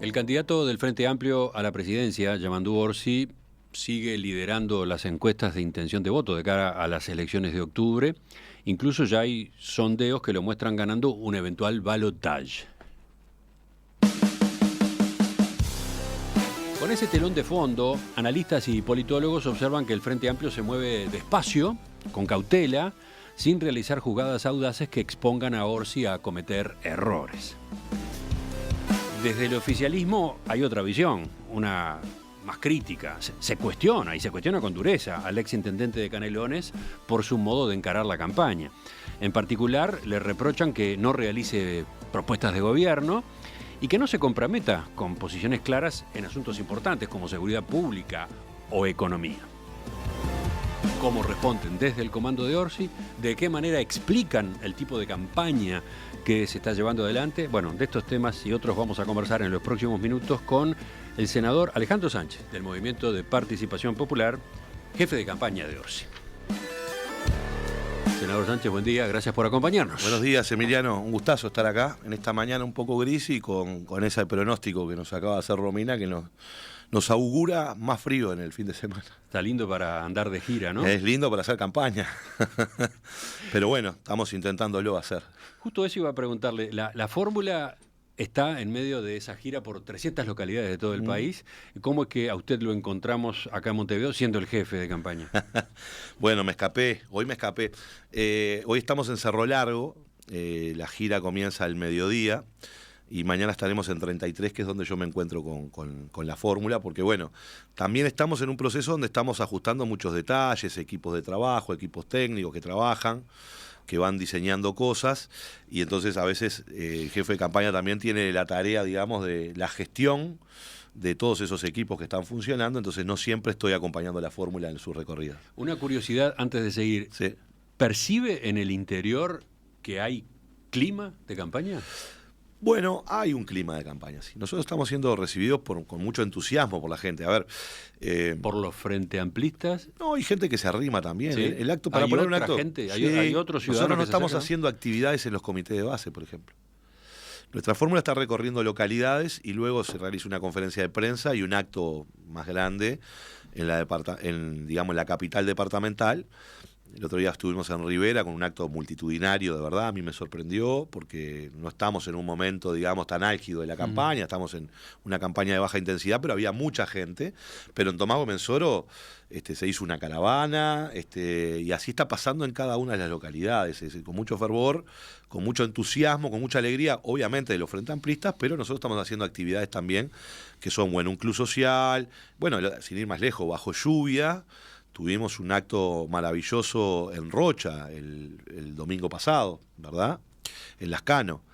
El candidato del Frente Amplio a la presidencia, Yamandu Orsi, sigue liderando las encuestas de intención de voto de cara a las elecciones de octubre. Incluso ya hay sondeos que lo muestran ganando un eventual balotaje. Con ese telón de fondo, analistas y politólogos observan que el Frente Amplio se mueve despacio, con cautela, sin realizar jugadas audaces que expongan a Orsi a cometer errores. Desde el oficialismo hay otra visión, una más crítica. Se cuestiona, y se cuestiona con dureza, al exintendente de Canelones por su modo de encarar la campaña. En particular, le reprochan que no realice propuestas de gobierno y que no se comprometa con posiciones claras en asuntos importantes como seguridad pública o economía. ¿Cómo responden desde el comando de Orsi? ¿De qué manera explican el tipo de campaña que se está llevando adelante? Bueno, de estos temas y otros vamos a conversar en los próximos minutos con el senador Alejandro Sánchez, del Movimiento de Participación Popular, jefe de campaña de Orsi. Senador Sánchez, buen día, gracias por acompañarnos. Buenos días, Emiliano, un gustazo estar acá en esta mañana un poco gris y con ese pronóstico que nos acaba de hacer Romina, que nos augura más frío en el fin de semana. Está lindo para andar de gira, ¿no? Es lindo para hacer campaña, pero bueno, estamos intentándolo hacer. Justo eso iba a preguntarle, la fórmula está en medio de esa gira por 300 localidades de todo el país. ¿Cómo es que a usted lo encontramos acá en Montevideo siendo el jefe de campaña? Bueno, hoy me escapé. Hoy estamos en Cerro Largo, la gira comienza al mediodía. Y mañana estaremos en 33, que es donde yo me encuentro con la fórmula, porque bueno, también estamos en un proceso donde estamos ajustando muchos detalles, equipos de trabajo, equipos técnicos que trabajan, que van diseñando cosas, y entonces a veces el jefe de campaña también tiene la tarea, digamos, de la gestión de todos esos equipos que están funcionando, entonces no siempre estoy acompañando la fórmula en su recorrida. Una curiosidad antes de seguir, Sí. ¿percibe en el interior que hay clima de campaña? Bueno, hay un clima de campaña, sí. Nosotros estamos siendo recibidos con mucho entusiasmo por la gente. A ver, ¿Por los frente amplistas? no, hay gente que se arrima también. ¿Sí? El acto, para ¿Hay poner un otra acto. gente? Sí, ¿Hay otros ciudadanos nosotros no que se estamos acercan? haciendo actividades en los comités de base, por ejemplo. Nuestra fórmula está recorriendo localidades y luego se realiza una conferencia de prensa y un acto más grande en la capital departamental. El otro día estuvimos en Rivera con un acto multitudinario, de verdad, a mí me sorprendió, porque no estamos en un momento, digamos, tan álgido de la campaña, estamos en una campaña de baja intensidad, pero había mucha gente. Pero en Tomás Gómez Soro se hizo una caravana, y así está pasando en cada una de las localidades, es decir, con mucho fervor, con mucho entusiasmo, con mucha alegría, obviamente de los frente amplistas, pero nosotros estamos haciendo actividades también que son, bueno, un club social, bueno, sin ir más lejos, bajo lluvia. Tuvimos un acto maravilloso en Rocha el domingo pasado, ¿verdad? En Lascano,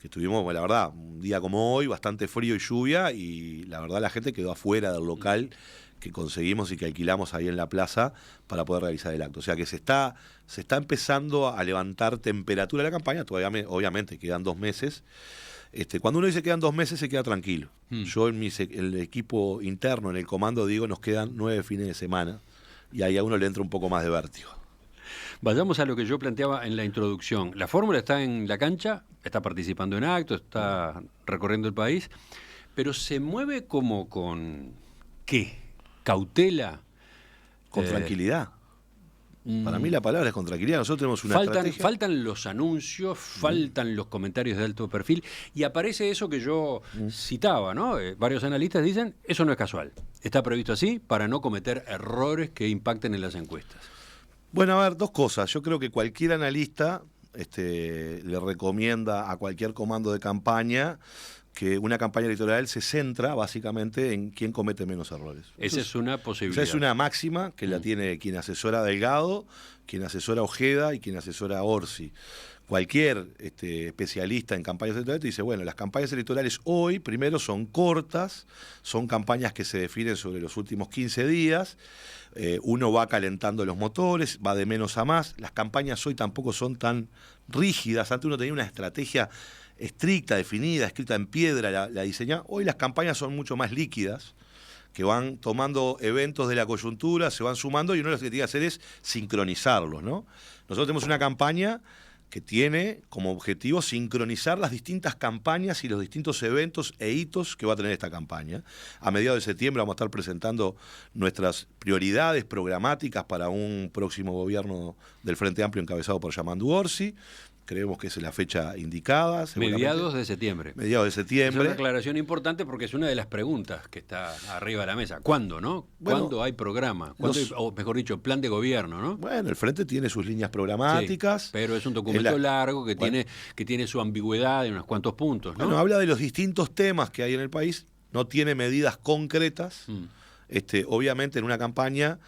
que tuvimos, bueno, la verdad, un día como hoy, bastante frío y lluvia, y la verdad la gente quedó afuera del local que conseguimos y que alquilamos ahí en la plaza para poder realizar el acto. O sea que se está empezando a levantar temperatura de la campaña, todavía obviamente quedan 2 meses. Cuando uno dice quedan 2 meses, se queda tranquilo. Yo en el equipo interno, en el comando, digo, nos quedan 9 fines de semana. Y ahí a uno le entra un poco más de vértigo. Vayamos a lo que yo planteaba en la introducción. La fórmula está en la cancha, está participando en actos, está recorriendo el país, pero se mueve como con, ¿qué? ¿Cautela? Con tranquilidad. Para mí la palabra es con tranquilidad. Nosotros tenemos una estrategia. Faltan los anuncios, faltan los comentarios de alto perfil, y aparece eso que yo citaba, ¿no? Varios analistas dicen, eso no es casual. Está previsto así para no cometer errores que impacten en las encuestas. Bueno, a ver, 2 cosas. Yo creo que cualquier analista le recomienda a cualquier comando de campaña que una campaña electoral se centra básicamente en quién comete menos errores. Esa es una posibilidad. Esa es una máxima que la tiene quien asesora a Delgado, quien asesora a Ojeda y quien asesora a Orsi. Cualquier especialista en campañas electorales te dice, bueno, las campañas electorales hoy, primero, son cortas, son campañas que se definen sobre los últimos 15 días, uno va calentando los motores, va de menos a más, las campañas hoy tampoco son tan rígidas, antes uno tenía una estrategia estricta, definida, escrita en piedra, la diseñada. Hoy las campañas son mucho más líquidas, que van tomando eventos de la coyuntura, se van sumando, y uno de lo que tiene que hacer es sincronizarlos, ¿no? Nosotros tenemos una campaña que tiene como objetivo sincronizar las distintas campañas y los distintos eventos e hitos que va a tener esta campaña. A mediados de septiembre vamos a estar presentando nuestras prioridades programáticas para un próximo gobierno del Frente Amplio encabezado por Yamandu Orsi. Creemos que es la fecha indicada. Mediados de septiembre. Mediados de septiembre. Es una aclaración importante porque es una de las preguntas que está arriba de la mesa. ¿Cuándo, no? ¿Cuándo hay programa? O mejor dicho, plan de gobierno, ¿no? Bueno, el Frente tiene sus líneas programáticas. Sí, pero es un documento largo que tiene su ambigüedad en unos cuantos puntos, ¿no? Bueno, habla de los distintos temas que hay en el país. No tiene medidas concretas. Obviamente en una campaña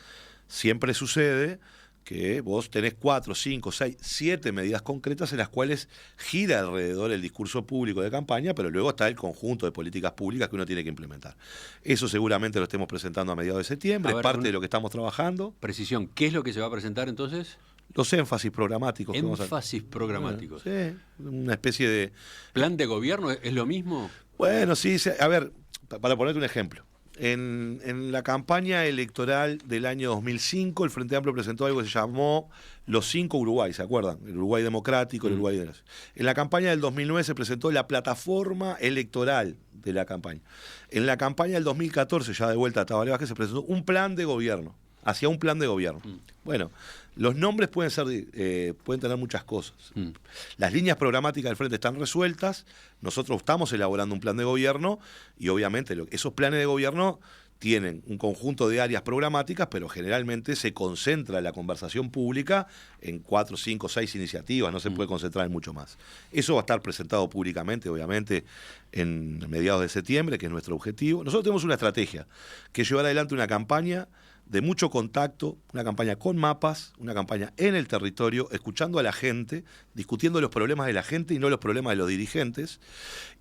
siempre sucede que vos tenés 4, 5, 6, 7 medidas concretas en las cuales gira alrededor el discurso público de campaña, pero luego está el conjunto de políticas públicas que uno tiene que implementar. Eso seguramente lo estemos presentando a mediados de septiembre, es parte de lo que estamos trabajando. Precisión, ¿qué es lo que se va a presentar entonces? Los énfasis programáticos. Énfasis programáticos. Sí, una especie de... ¿Plan de gobierno es lo mismo? Bueno, sí, a ver, para ponerte un ejemplo. En la campaña electoral del año 2005, el Frente Amplio presentó algo que se llamó los 5 Uruguay, ¿se acuerdan? El Uruguay democrático, el Uruguay de las... En la campaña del 2009 se presentó la plataforma electoral de la campaña. En la campaña del 2014, ya de vuelta a Tabaré Vázquez, se presentó un plan de gobierno, hacia un plan de gobierno. Bueno, los nombres pueden tener muchas cosas. Las líneas programáticas del Frente están resueltas, nosotros estamos elaborando un plan de gobierno y obviamente esos planes de gobierno tienen un conjunto de áreas programáticas, pero generalmente se concentra la conversación pública en 4, 5, 6 iniciativas, no se puede concentrar en mucho más. Eso va a estar presentado públicamente, obviamente, en mediados de septiembre, que es nuestro objetivo. Nosotros tenemos una estrategia, que es llevar adelante una campaña de mucho contacto, una campaña con mapas, una campaña en el territorio, escuchando a la gente, discutiendo los problemas de la gente y no los problemas de los dirigentes.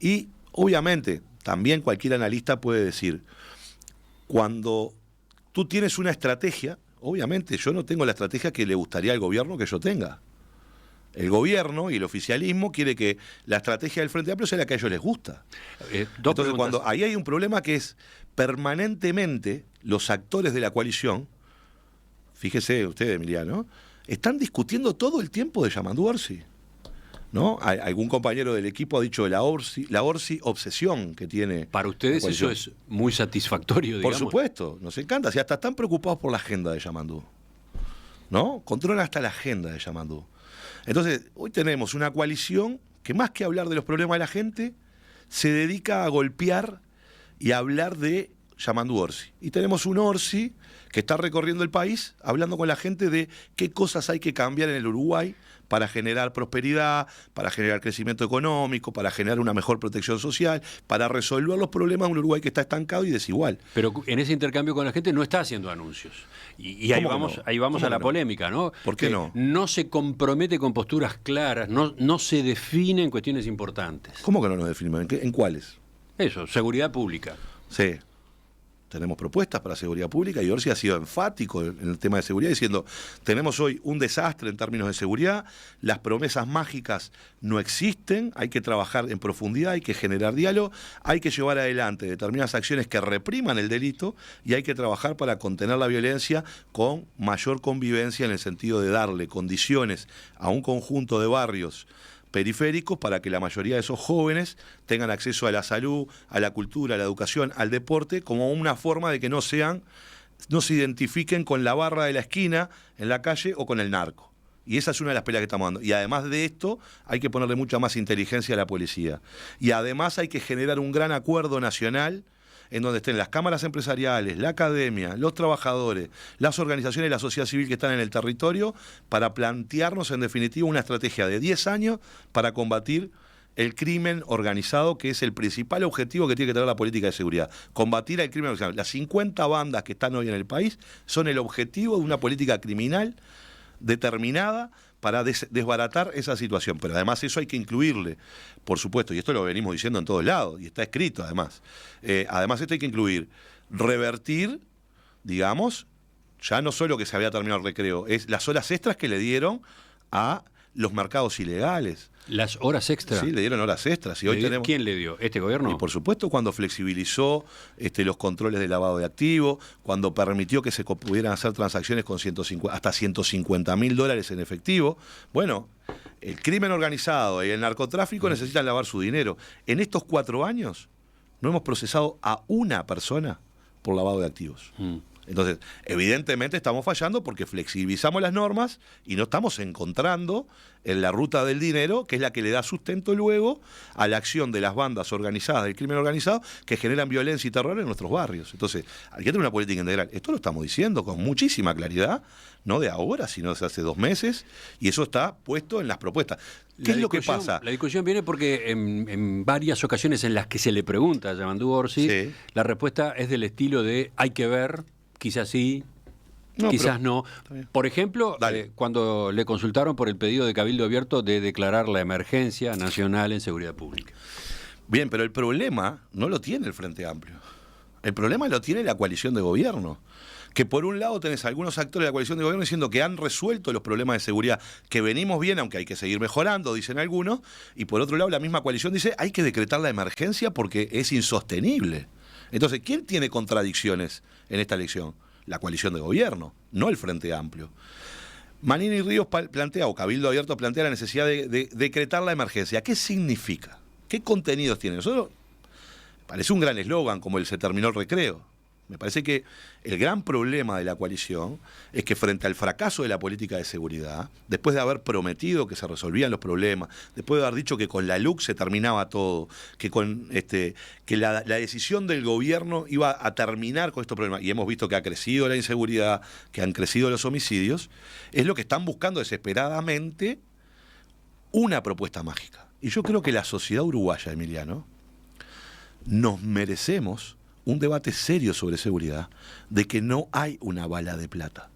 Y obviamente, también cualquier analista puede decir, cuando tú tienes una estrategia, obviamente yo no tengo la estrategia que le gustaría al gobierno que yo tenga. El gobierno y el oficialismo quiere que la estrategia del Frente Amplio sea la que a ellos les gusta. Entonces, cuando ahí hay un problema que es permanentemente los actores de la coalición, fíjese usted, Emiliano, están discutiendo todo el tiempo de Yamandu Orsi, ¿no? Algún compañero del equipo ha dicho la Orsi obsesión que tiene. Para ustedes eso es muy satisfactorio, digamos. Por supuesto, nos encanta. Si hasta están preocupados por la agenda de Yamandu, ¿no? Controlan hasta la agenda de Yamandu. Entonces, hoy tenemos una coalición que más que hablar de los problemas de la gente, se dedica a golpear y a hablar de Yamandu Orsi. Y tenemos un Orsi que está recorriendo el país hablando con la gente de qué cosas hay que cambiar en el Uruguay para generar prosperidad, para generar crecimiento económico, para generar una mejor protección social, para resolver los problemas de un Uruguay que está estancado y desigual. Pero en ese intercambio con la gente no está haciendo anuncios. Y ahí vamos a la polémica, ¿no? ¿Por qué no? No se compromete con posturas claras, no se define en cuestiones importantes. ¿Cómo que no nos definimos? ¿En cuáles? Eso, seguridad pública. Sí. Tenemos propuestas para seguridad pública y Orsi ha sido enfático en el tema de seguridad diciendo, tenemos hoy un desastre en términos de seguridad, las promesas mágicas no existen, hay que trabajar en profundidad, hay que generar diálogo, hay que llevar adelante determinadas acciones que repriman el delito y hay que trabajar para contener la violencia con mayor convivencia en el sentido de darle condiciones a un conjunto de barrios periféricos para que la mayoría de esos jóvenes tengan acceso a la salud, a la cultura, a la educación, al deporte, como una forma de que no se identifiquen con la barra de la esquina en la calle o con el narco. Y esa es una de las peleas que estamos dando. Y además de esto, hay que ponerle mucha más inteligencia a la policía. Y además hay que generar un gran acuerdo nacional en donde estén las cámaras empresariales, la academia, los trabajadores, las organizaciones de la sociedad civil que están en el territorio, para plantearnos en definitiva una estrategia de 10 años para combatir el crimen organizado, que es el principal objetivo que tiene que tener la política de seguridad. Combatir al crimen organizado. Las 50 bandas que están hoy en el país son el objetivo de una política criminal determinada para desbaratar esa situación. Pero además eso hay que incluirle, por supuesto, y esto lo venimos diciendo en todos lados, y está escrito además. Además esto hay que incluir, revertir, digamos, ya no solo que se había terminado el recreo, es las horas extras que le dieron a los mercados ilegales, ¿Las horas extra? Sí, le dieron horas extras. Y hoy tenemos... ¿Quién le dio? ¿Este gobierno? Y por supuesto cuando flexibilizó los controles de lavado de activos, cuando permitió que se pudieran hacer transacciones con hasta $150.000 en efectivo. Bueno, el crimen organizado y el narcotráfico necesitan lavar su dinero. En estos 4 años no hemos procesado a una persona por lavado de activos. Entonces, evidentemente estamos fallando porque flexibilizamos las normas y no estamos encontrando en la ruta del dinero, que es la que le da sustento luego a la acción de las bandas organizadas, del crimen organizado, que generan violencia y terror en nuestros barrios. Entonces, hay que tener una política integral. Esto lo estamos diciendo con muchísima claridad, no de ahora, sino de hace 2 meses, y eso está puesto en las propuestas. ¿Qué es lo que pasa? La discusión viene porque en varias ocasiones en las que se le pregunta a Yamandú Orsi, Sí. la respuesta es del estilo de hay que ver, quizás sí, No, quizás pero- no. está bien. Por ejemplo, Dale. cuando le consultaron por el pedido de Cabildo Abierto de declarar la emergencia nacional en seguridad pública. Bien, pero el problema no lo tiene el Frente Amplio. El problema lo tiene la coalición de gobierno. Que por un lado tenés algunos actores de la coalición de gobierno diciendo que han resuelto los problemas de seguridad, que venimos bien, aunque hay que seguir mejorando, dicen algunos, y por otro lado la misma coalición dice hay que decretar la emergencia porque es insostenible. Entonces, ¿quién tiene contradicciones en esta elección? La coalición de gobierno, no el Frente Amplio. Manini Ríos plantea, o Cabildo Abierto plantea la necesidad de decretar la emergencia. ¿Qué significa? ¿Qué contenidos tiene? Nosotros, parece un gran eslogan como el se terminó el recreo. Me parece que el gran problema de la coalición es que frente al fracaso de la política de seguridad, después de haber prometido que se resolvían los problemas, después de haber dicho que con la LUC se terminaba todo, que con que la decisión del gobierno iba a terminar con estos problemas, y hemos visto que ha crecido la inseguridad, que han crecido los homicidios, es lo que están buscando desesperadamente una propuesta mágica. Y yo creo que la sociedad uruguaya, Emiliano, nos merecemos un debate serio sobre seguridad, de que no hay una bala de plata.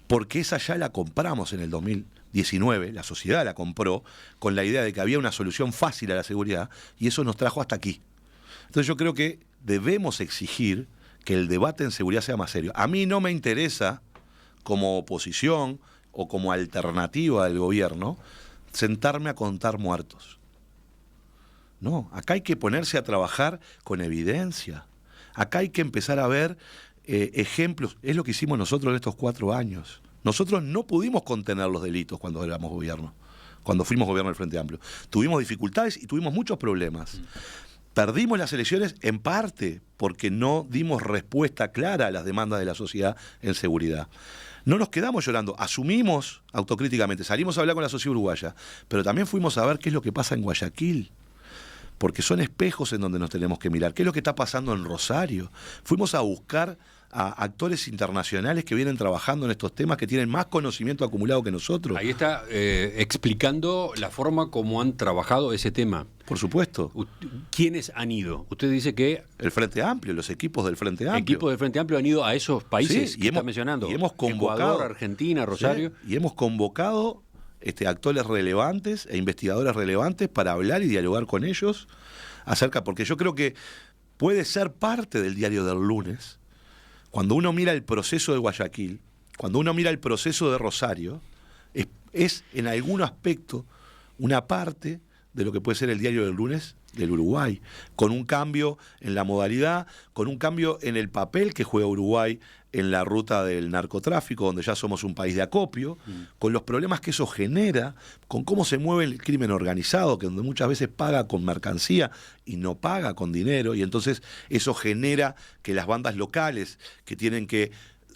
Porque esa ya la compramos en el 2019, la sociedad la compró, con la idea de que había una solución fácil a la seguridad, y eso nos trajo hasta aquí. Entonces yo creo que debemos exigir que el debate en seguridad sea más serio. A mí no me interesa, como oposición o como alternativa del gobierno, sentarme a contar muertos. No, acá hay que ponerse a trabajar con evidencia. Acá hay que empezar a ver ejemplos. Es lo que hicimos nosotros en estos 4 años. Nosotros no pudimos contener los delitos cuando éramos gobierno, cuando fuimos gobierno del Frente Amplio. Tuvimos dificultades y tuvimos muchos problemas. Perdimos las elecciones en parte porque no dimos respuesta clara a las demandas de la sociedad en seguridad. No nos quedamos llorando, asumimos autocríticamente, salimos a hablar con la sociedad uruguaya, pero también fuimos a ver qué es lo que pasa en Guayaquil, porque son espejos en donde nos tenemos que mirar. ¿Qué es lo que está pasando en Rosario? Fuimos a buscar a actores internacionales que vienen trabajando en estos temas, que tienen más conocimiento acumulado que nosotros. Ahí está explicando la forma como han trabajado ese tema. Por supuesto. ¿Quiénes han ido? Usted dice que El Frente Amplio, los equipos del Frente Amplio. equipos del Frente Amplio han ido a esos países Sí, que está mencionando. Y hemos convocado, Ecuador, Argentina, Rosario. Sí, y hemos convocado actores relevantes e investigadores relevantes para hablar y dialogar con ellos acerca, porque yo creo que puede ser parte del diario del lunes, cuando uno mira el proceso de Guayaquil, cuando uno mira el proceso de Rosario, es en algún aspecto una parte de lo que puede ser el diario del lunes del Uruguay, con un cambio en la modalidad, con un cambio en el papel que juega Uruguay en la ruta del narcotráfico, donde ya somos un país de acopio, con los problemas que eso genera, con cómo se mueve el crimen organizado, que donde muchas veces paga con mercancía y no paga con dinero, y entonces eso genera que las bandas locales que tienen que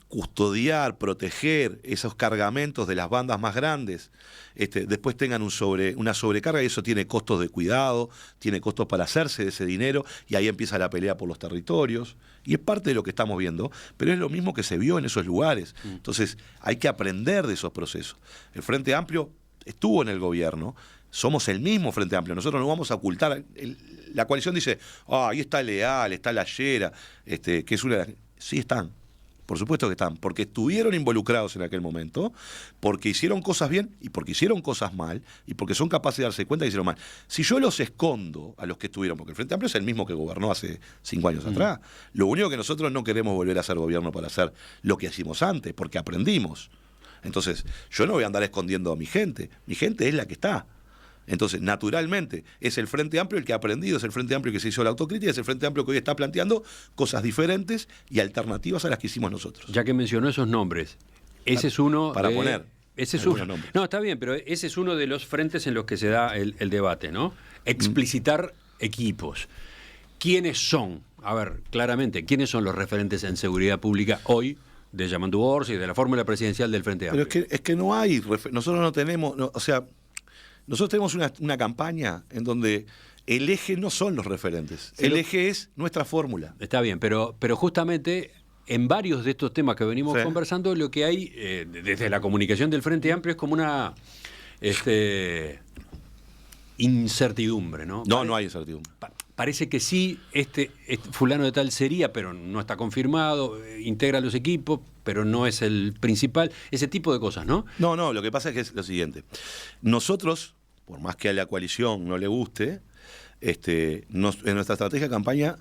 custodiar, proteger esos cargamentos de las bandas más grandes, después tengan una sobrecarga, y eso tiene costos de cuidado, tiene costos para hacerse de ese dinero, y ahí empieza la pelea por los territorios, y es parte de lo que estamos viendo, pero es lo mismo que se vio en esos lugares. Entonces hay que aprender de esos procesos. El Frente Amplio estuvo en el gobierno, somos el mismo Frente Amplio, nosotros no vamos a ocultar. La coalición dice, ahí está Leal, está La Llera, que es una de las... Sí están. Por supuesto que están, porque estuvieron involucrados en aquel momento, porque hicieron cosas bien y porque hicieron cosas mal, y porque son capaces de darse cuenta que hicieron mal. Si yo los escondo a los que estuvieron, porque el Frente Amplio es el mismo que gobernó hace 5 años atrás, lo único que nosotros no queremos volver a hacer gobierno para hacer lo que hicimos antes, porque aprendimos. Entonces, yo no voy a andar escondiendo a mi gente es la que está. Entonces, naturalmente, es el Frente Amplio el que ha aprendido, es el Frente Amplio que se hizo la autocrítica, es el Frente Amplio que hoy está planteando cosas diferentes y alternativas a las que hicimos nosotros. Ya que mencionó esos nombres, ese es uno para poner ese es algunos uno. nombres. No, está bien, pero ese es uno de los frentes en los que se da el debate, ¿no? Explicitar equipos. ¿Quiénes son? A ver, claramente, ¿quiénes son los referentes en seguridad pública hoy de Yamandu Orsi y de la fórmula presidencial del Frente Amplio? Pero es que no hay, nosotros no tenemos, o sea, nosotros tenemos una campaña en donde el eje no son los referentes, el eje es nuestra fórmula. Está bien, pero justamente en varios de estos temas que venimos conversando, lo que hay desde la comunicación del Frente Amplio es como una incertidumbre, ¿no? No hay incertidumbre. Parece que sí, este fulano de tal sería, pero no está confirmado, integra los equipos, pero no es el principal, ese tipo de cosas, ¿no? No, lo que pasa es que es lo siguiente. Nosotros, por más que a la coalición no le guste, en nuestra estrategia de campaña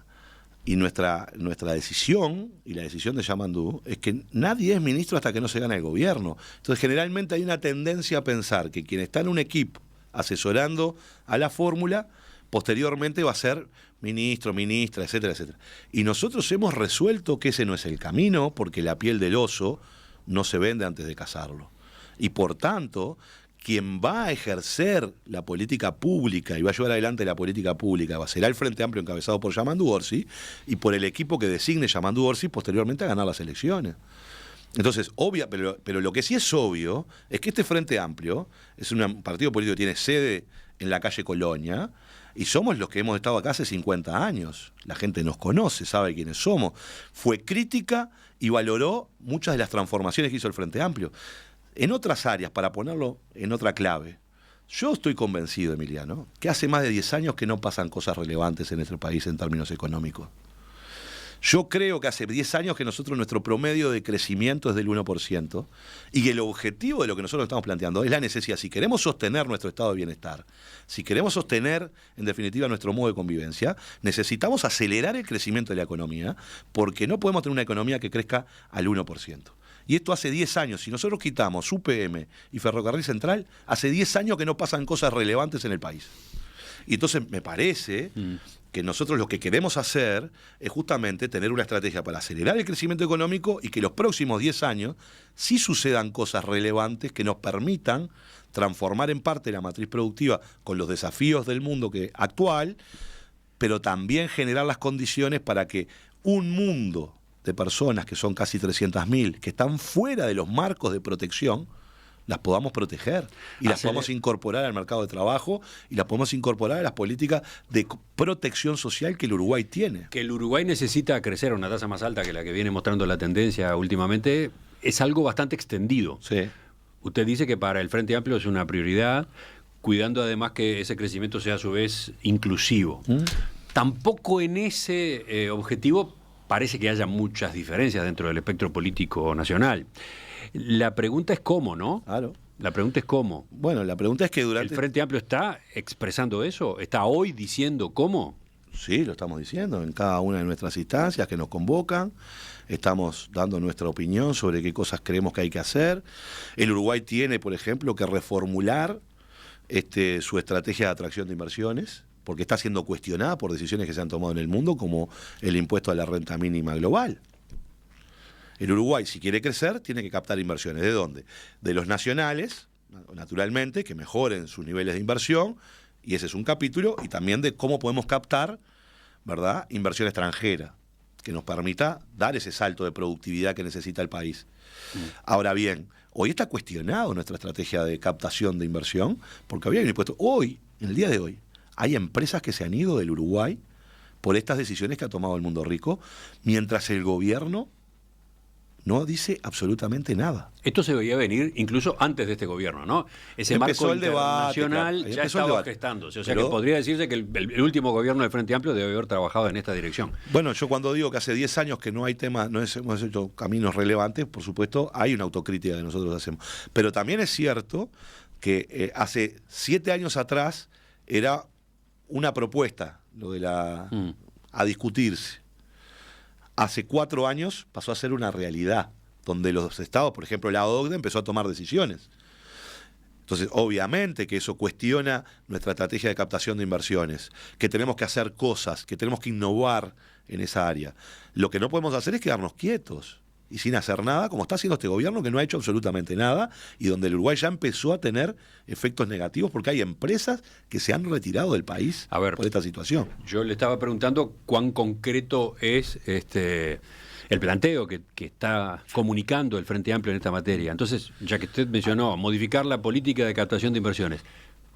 y nuestra decisión, y la decisión de Yamandu, es que nadie es ministro hasta que no se gana el gobierno. Entonces, generalmente hay una tendencia a pensar que quien está en un equipo asesorando a la fórmula, posteriormente va a ser ministro, ministra, etcétera, etcétera. Y nosotros hemos resuelto que ese no es el camino, porque la piel del oso no se vende antes de cazarlo. Y por tanto, quien va a ejercer la política pública y va a llevar adelante la política pública será el Frente Amplio encabezado por Yamandu Orsi y por el equipo que designe Yamandu Orsi posteriormente a ganar las elecciones. Entonces, pero lo que sí es obvio es que este Frente Amplio es un partido político que tiene sede en la calle Colonia y somos los que hemos estado acá hace 50 años. La gente nos conoce, sabe quiénes somos. Fue crítica y valoró muchas de las transformaciones que hizo el Frente Amplio. En otras áreas, para ponerlo en otra clave, yo estoy convencido, Emiliano, que hace más de 10 años que no pasan cosas relevantes en nuestro país en términos económicos. Yo creo que hace 10 años que nuestro promedio de crecimiento es del 1% y que el objetivo de lo que nosotros estamos planteando es la necesidad, si queremos sostener nuestro estado de bienestar, si queremos sostener, en definitiva, nuestro modo de convivencia, necesitamos acelerar el crecimiento de la economía porque no podemos tener una economía que crezca al 1%. Y esto hace 10 años, si nosotros quitamos UPM y Ferrocarril Central, hace 10 años que no pasan cosas relevantes en el país. Y entonces me parece que nosotros lo que queremos hacer es justamente tener una estrategia para acelerar el crecimiento económico y que los próximos 10 años sí sucedan cosas relevantes que nos permitan transformar en parte la matriz productiva con los desafíos del mundo actual, pero también generar las condiciones para que un mundo de personas, que son casi 300.000, que están fuera de los marcos de protección, las podamos proteger y las podamos incorporar al mercado de trabajo y las podemos incorporar a las políticas de protección social que el Uruguay tiene. Que el Uruguay necesita crecer a una tasa más alta que la que viene mostrando la tendencia últimamente es algo bastante extendido. Sí. Usted dice que para el Frente Amplio es una prioridad, cuidando además que ese crecimiento sea a su vez inclusivo. Tampoco en ese objetivo parece que haya muchas diferencias dentro del espectro político nacional. La pregunta es cómo, ¿no? Claro. La pregunta es cómo. Bueno, la pregunta es que durante... ¿El Frente Amplio está expresando eso? ¿Está hoy diciendo cómo? Sí, lo estamos diciendo en cada una de nuestras instancias que nos convocan. Estamos dando nuestra opinión sobre qué cosas creemos que hay que hacer. El Uruguay tiene, por ejemplo, que reformular su estrategia de atracción de inversiones, porque está siendo cuestionada por decisiones que se han tomado en el mundo, como el impuesto a la renta mínima global. El Uruguay, si quiere crecer, tiene que captar inversiones. ¿De dónde? De los nacionales, naturalmente, que mejoren sus niveles de inversión, y ese es un capítulo, y también de cómo podemos captar, ¿verdad?, inversión extranjera, que nos permita dar ese salto de productividad que necesita el país. Ahora bien, hoy está cuestionado nuestra estrategia de captación de inversión, porque había un impuesto. Hoy, en el día de hoy, hay empresas que se han ido del Uruguay por estas decisiones que ha tomado el mundo rico, mientras el gobierno no dice absolutamente nada. Esto se veía venir incluso antes de este gobierno, ¿no? Ese marco internacional ya estaba gestándose. O sea que podría decirse que el último gobierno del Frente Amplio debe haber trabajado en esta dirección. Bueno, yo cuando digo que hace 10 años que no hay temas, hemos hecho caminos relevantes, por supuesto, hay una autocrítica que nosotros hacemos. Pero también es cierto que hace 7 años atrás era una propuesta, lo de a discutirse. Hace 4 años pasó a ser una realidad, donde los estados, por ejemplo, la OCDE empezó a tomar decisiones. Entonces, obviamente que eso cuestiona nuestra estrategia de captación de inversiones, que tenemos que hacer cosas, que tenemos que innovar en esa área. Lo que no podemos hacer es quedarnos quietos y sin hacer nada, como está haciendo este gobierno, que no ha hecho absolutamente nada, y donde el Uruguay ya empezó a tener efectos negativos porque hay empresas que se han retirado del país por esta situación. Yo le estaba preguntando cuán concreto es el planteo que está comunicando el Frente Amplio en esta materia. Entonces, ya que usted mencionó modificar la política de captación de inversiones,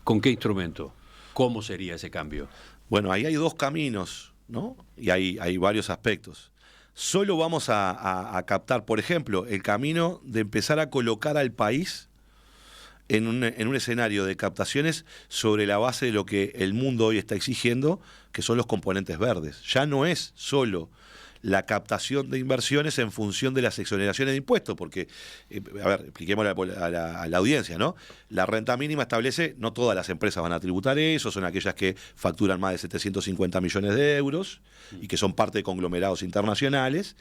¿con qué instrumento? ¿Cómo sería ese cambio? Bueno, ahí hay dos caminos, ¿no? Y hay varios aspectos. Solo vamos a captar, por ejemplo, el camino de empezar a colocar al país en un escenario de captaciones sobre la base de lo que el mundo hoy está exigiendo, que son los componentes verdes. Ya no es solo la captación de inversiones en función de las exoneraciones de impuestos, porque, a ver, expliquemos a la audiencia, ¿no? La renta mínima establece, no todas las empresas van a tributar eso, son aquellas que facturan más de 750 millones de euros y que son parte de conglomerados internacionales,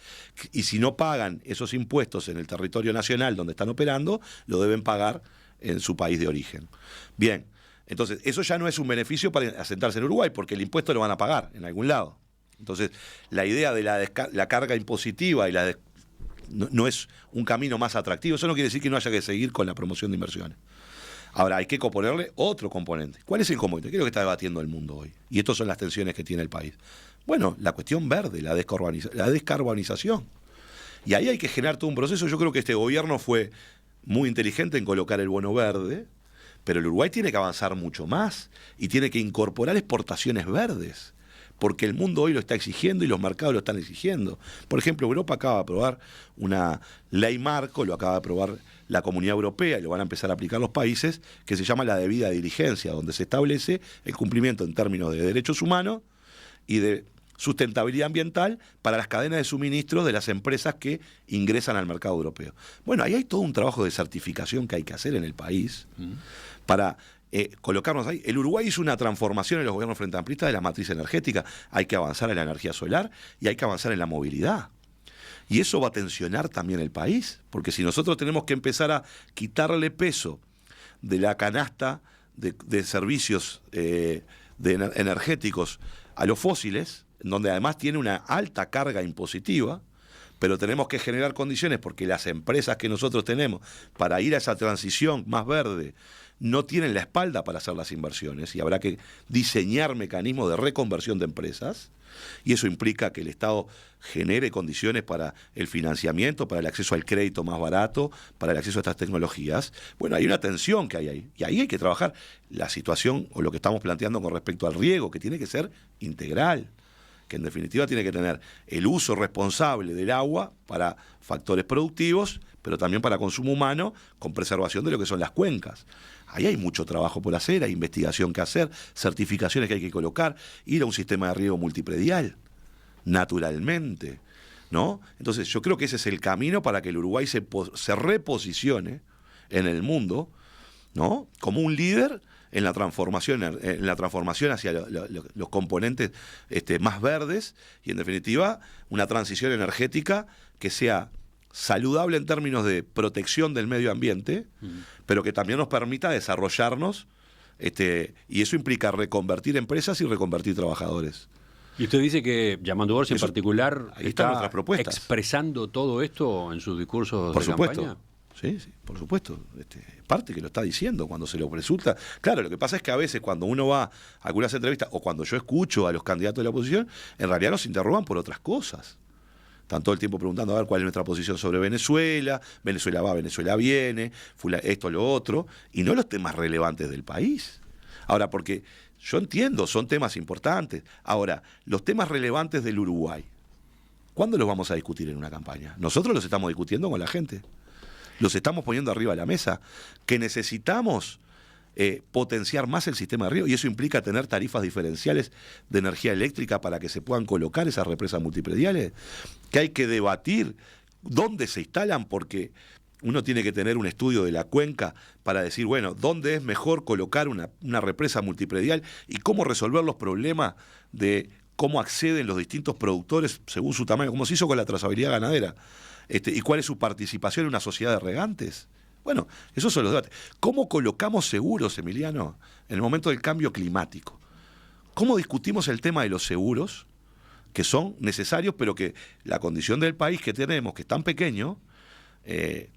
y si no pagan esos impuestos en el territorio nacional donde están operando, lo deben pagar en su país de origen. Bien, entonces, eso ya no es un beneficio para asentarse en Uruguay, porque el impuesto lo van a pagar en algún lado. Entonces, la idea de la carga impositiva y no es un camino más atractivo. Eso no quiere decir que no haya que seguir con la promoción de inversiones. Ahora, hay que ponerle otro componente. ¿Cuál es el componente? ¿Qué es lo que está debatiendo el mundo hoy? Y estas son las tensiones que tiene el país. Bueno, la cuestión verde, la descarbonización. Y ahí hay que generar todo un proceso. Yo creo que este gobierno fue muy inteligente en colocar el bono verde, pero el Uruguay tiene que avanzar mucho más y tiene que incorporar exportaciones verdes, porque el mundo hoy lo está exigiendo y los mercados lo están exigiendo. Por ejemplo, Europa acaba de aprobar una ley marco, lo acaba de aprobar la Comunidad Europea y lo van a empezar a aplicar los países, que se llama la debida diligencia, donde se establece el cumplimiento en términos de derechos humanos y de sustentabilidad ambiental para las cadenas de suministro de las empresas que ingresan al mercado europeo. Bueno, ahí hay todo un trabajo de certificación que hay que hacer en el país para colocarnos ahí. El Uruguay hizo una transformación en los gobiernos frente amplistas de la matriz energética. Hay que avanzar en la energía solar y hay que avanzar en la movilidad. Y eso va a tensionar también el país, porque si nosotros tenemos que empezar a quitarle peso de la canasta de servicios energéticos a los fósiles, donde además tiene una alta carga impositiva, pero tenemos que generar condiciones porque las empresas que nosotros tenemos para ir a esa transición más verde no tienen la espalda para hacer las inversiones y habrá que diseñar mecanismos de reconversión de empresas, y eso implica que el Estado genere condiciones para el financiamiento, para el acceso al crédito más barato, para el acceso a estas tecnologías. Bueno, hay una tensión que hay ahí, y ahí hay que trabajar la situación o lo que estamos planteando con respecto al riego, que tiene que ser integral, que en definitiva tiene que tener el uso responsable del agua para factores productivos, pero también para consumo humano, con preservación de lo que son las cuencas. Ahí hay mucho trabajo por hacer, hay investigación que hacer, certificaciones que hay que colocar, ir a un sistema de riego multipredial, naturalmente, ¿no? Entonces yo creo que ese es el camino para que el Uruguay se reposicione en el mundo, ¿no? Como un líder en la transformación hacia los componentes más verdes y, en definitiva, una transición energética que sea saludable en términos de protección del medio ambiente, pero que también nos permita desarrollarnos, y eso implica reconvertir empresas y reconvertir trabajadores. Y usted dice que Yamandu Orsi en particular está expresando todo esto en sus discursos por de supuesto. campaña. Sí, por supuesto. Parte que lo está diciendo cuando se lo resulta. Claro, lo que pasa es que a veces cuando uno va a algunas entrevistas o cuando yo escucho a los candidatos de la oposición, en realidad nos interrogan por otras cosas. Están todo el tiempo preguntando a ver cuál es nuestra posición sobre Venezuela, Venezuela va, Venezuela viene, esto, lo otro, y no los temas relevantes del país. Ahora, porque yo entiendo, son temas importantes. Ahora, los temas relevantes del Uruguay, ¿cuándo los vamos a discutir en una campaña? Nosotros los estamos discutiendo con la gente. Los estamos poniendo arriba de la mesa, que necesitamos potenciar más el sistema de riego, y eso implica tener tarifas diferenciales de energía eléctrica para que se puedan colocar esas represas multiprediales, que hay que debatir dónde se instalan, porque uno tiene que tener un estudio de la cuenca para decir, bueno, dónde es mejor colocar una represa multipredial y cómo resolver los problemas de cómo acceden los distintos productores según su tamaño, como se hizo con la trazabilidad ganadera. Y cuál es su participación en una sociedad de regantes. Bueno, esos son los debates. ¿Cómo colocamos seguros, Emiliano, en el momento del cambio climático? ¿Cómo discutimos el tema de los seguros, que son necesarios, pero que la condición del país que tenemos, que es tan pequeño,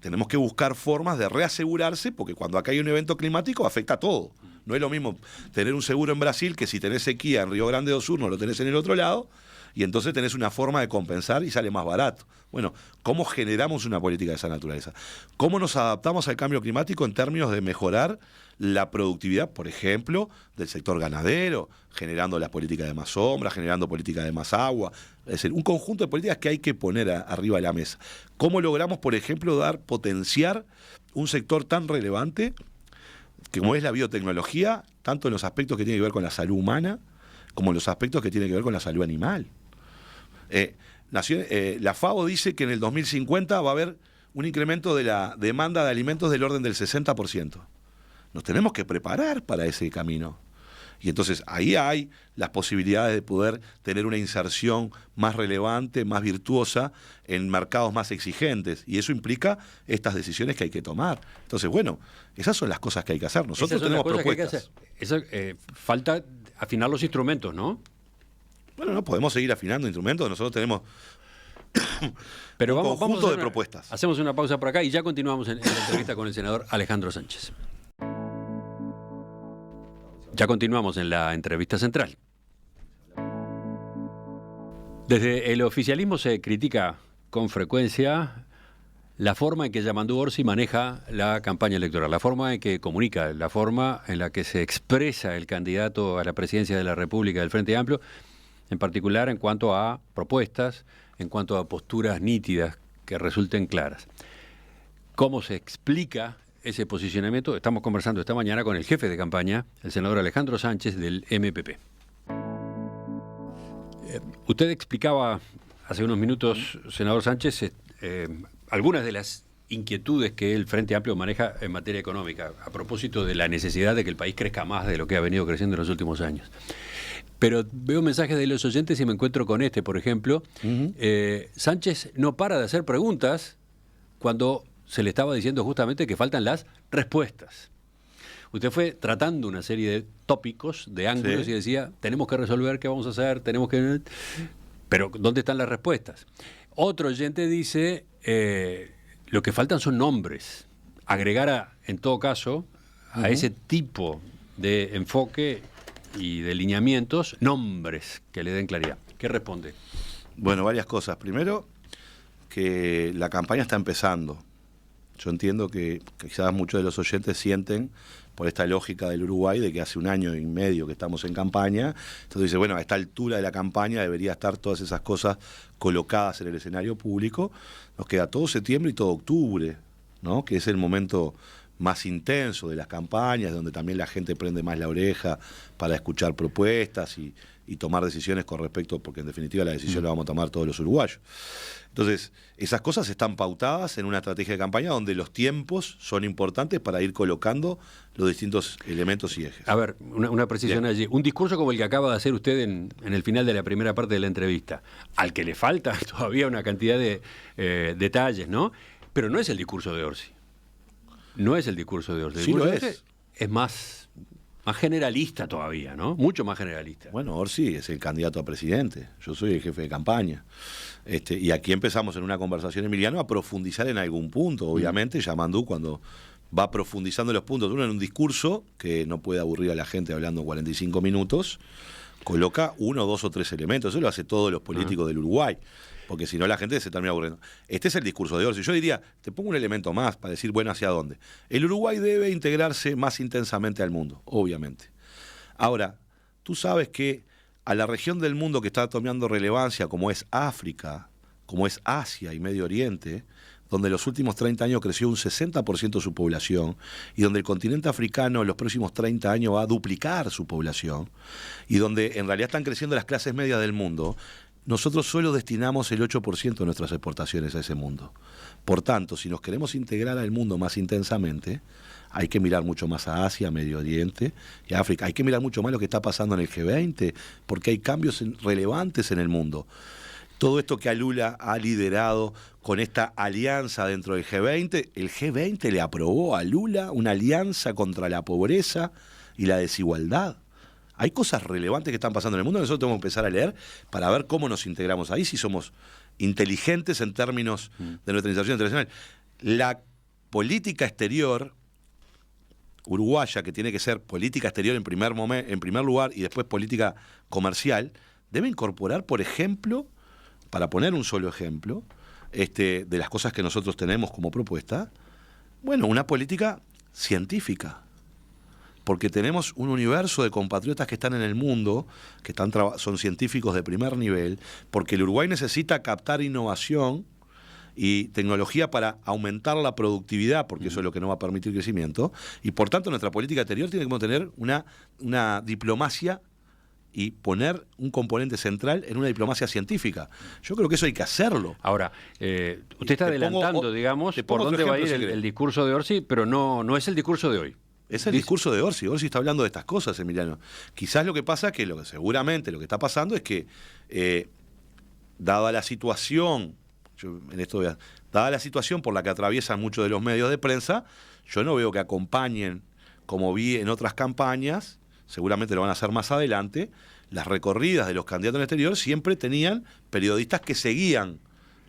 tenemos que buscar formas de reasegurarse, porque cuando acá hay un evento climático afecta a todo. No es lo mismo tener un seguro en Brasil que si tenés sequía en Río Grande do Sur no lo tenés en el otro lado, y entonces tenés una forma de compensar y sale más barato. Bueno, ¿cómo generamos una política de esa naturaleza? ¿Cómo nos adaptamos al cambio climático en términos de mejorar la productividad, por ejemplo, del sector ganadero, generando las políticas de más sombra, generando políticas de más agua? Es decir, un conjunto de políticas que hay que poner arriba de la mesa. ¿Cómo logramos, por ejemplo, potenciar un sector tan relevante como es la biotecnología, tanto en los aspectos que tienen que ver con la salud humana, como en los aspectos que tienen que ver con la salud animal? La FAO dice que en el 2050 va a haber un incremento de la demanda de alimentos del orden del 60%. Nos tenemos que preparar para ese camino. Y entonces ahí hay las posibilidades de poder tener una inserción más relevante, más virtuosa en mercados más exigentes. Y eso implica estas decisiones que hay que tomar. Entonces, bueno, esas son las cosas que hay que hacer. Nosotros tenemos propuestas. Falta afinar los instrumentos, ¿no? Bueno, no podemos seguir afinando instrumentos. Nosotros tenemos Pero un vamos conjunto a de propuestas. Hacemos una pausa por acá y ya continuamos en la entrevista con el senador Alejandro Sánchez. Ya continuamos en la entrevista central. Desde el oficialismo se critica con frecuencia la forma en que Yamandu Orsi maneja la campaña electoral, la forma en que comunica, la forma en la que se expresa el candidato a la presidencia de la República del Frente Amplio, en particular en cuanto a propuestas, en cuanto a posturas nítidas que resulten claras. ¿Cómo se explica ese posicionamiento? Estamos conversando esta mañana con el jefe de campaña, el senador Alejandro Sánchez del MPP. Usted explicaba hace unos minutos, senador Sánchez, algunas de las inquietudes que el Frente Amplio maneja en materia económica, a propósito de la necesidad de que el país crezca más de lo que ha venido creciendo en los últimos años. Pero veo mensajes de los oyentes y me encuentro con este, por ejemplo. Sánchez no para de hacer preguntas cuando se le estaba diciendo justamente que faltan las respuestas. Usted fue tratando una serie de tópicos, de ángulos, sí, y decía, tenemos que resolver qué vamos a hacer, tenemos que... Pero, ¿dónde están las respuestas? Otro oyente dice, lo que faltan son nombres. Agregar, en todo caso, a ese tipo de enfoque y de lineamientos, nombres que le den claridad. ¿Qué responde? Bueno, varias cosas. Primero, que la campaña está empezando. Yo entiendo que quizás muchos de los oyentes sienten, por esta lógica del Uruguay, de que hace 1 año y medio que estamos en campaña. Entonces dice, bueno, a esta altura de la campaña debería estar todas esas cosas colocadas en el escenario público. Nos queda todo septiembre y todo octubre, ¿no? Que es el momento más intenso de las campañas, donde también la gente prende más la oreja para escuchar propuestas y tomar decisiones con respecto, porque en definitiva la decisión la vamos a tomar todos los uruguayos. Entonces, esas cosas están pautadas en una estrategia de campaña donde los tiempos son importantes para ir colocando los distintos elementos y ejes. A ver, una precisión allí. Un discurso como el que acaba de hacer usted en el final de la primera parte de la entrevista, al que le falta todavía una cantidad de detalles, ¿no? Pero no es el discurso de Orsi. No es el discurso de Orsi. Sí lo es. Es más generalista todavía, ¿no? Mucho más generalista. Bueno, Orsi es el candidato a presidente. Yo soy el jefe de campaña. Y aquí empezamos en una conversación, Emiliano, a profundizar en algún punto. Obviamente, Yamandu, cuando va profundizando los puntos, uno en un discurso que no puede aburrir a la gente hablando 45 minutos, coloca 1, 2 o 3 elementos. Eso lo hace todos los políticos del Uruguay, porque si no la gente se termina aburriendo. Este es el discurso de Orsi. Yo diría, te pongo un elemento más para decir, bueno, ¿hacia dónde? El Uruguay debe integrarse más intensamente al mundo, obviamente. Ahora, tú sabes que a la región del mundo que está tomando relevancia, como es África, como es Asia y Medio Oriente, donde en los últimos 30 años creció un 60% su población, y donde el continente africano en los próximos 30 años va a duplicar su población, y donde en realidad están creciendo las clases medias del mundo, nosotros solo destinamos el 8% de nuestras exportaciones a ese mundo. Por tanto, si nos queremos integrar al mundo más intensamente, hay que mirar mucho más a Asia, Medio Oriente y a África. Hay que mirar mucho más lo que está pasando en el G20, porque hay cambios relevantes en el mundo. todo esto que a Lula ha liderado con esta alianza dentro del G20, el G20 le aprobó a Lula una alianza contra la pobreza y la desigualdad. Hay cosas relevantes que están pasando en el mundo, nosotros tenemos que empezar a leer para ver cómo nos integramos ahí, si somos inteligentes en términos de nuestra inserción internacional. La política exterior uruguaya, que tiene que ser política exterior en primer lugar y después política comercial, debe incorporar, por ejemplo, para poner un solo ejemplo, de las cosas que nosotros tenemos como propuesta, bueno, una política científica. Porque tenemos un universo de compatriotas que están en el mundo, que son científicos de primer nivel, porque el Uruguay necesita captar innovación y tecnología para aumentar la productividad, porque eso es lo que no va a permitir crecimiento, y por tanto nuestra política exterior tiene que tener una diplomacia y poner un componente central en una diplomacia científica. Yo creo que eso hay que hacerlo. Ahora, usted está adelantando, digamos, por dónde va a ir el discurso de Orsi, pero no es el discurso de hoy. Es el discurso de Orsi. Orsi está hablando de estas cosas, Emiliano. Quizás lo que pasa es que seguramente lo que está pasando es que, dada la situación, dada la situación por la que atraviesan muchos de los medios de prensa, yo no veo que acompañen, como vi en otras campañas, seguramente lo van a hacer más adelante, las recorridas de los candidatos en el exterior siempre tenían periodistas que seguían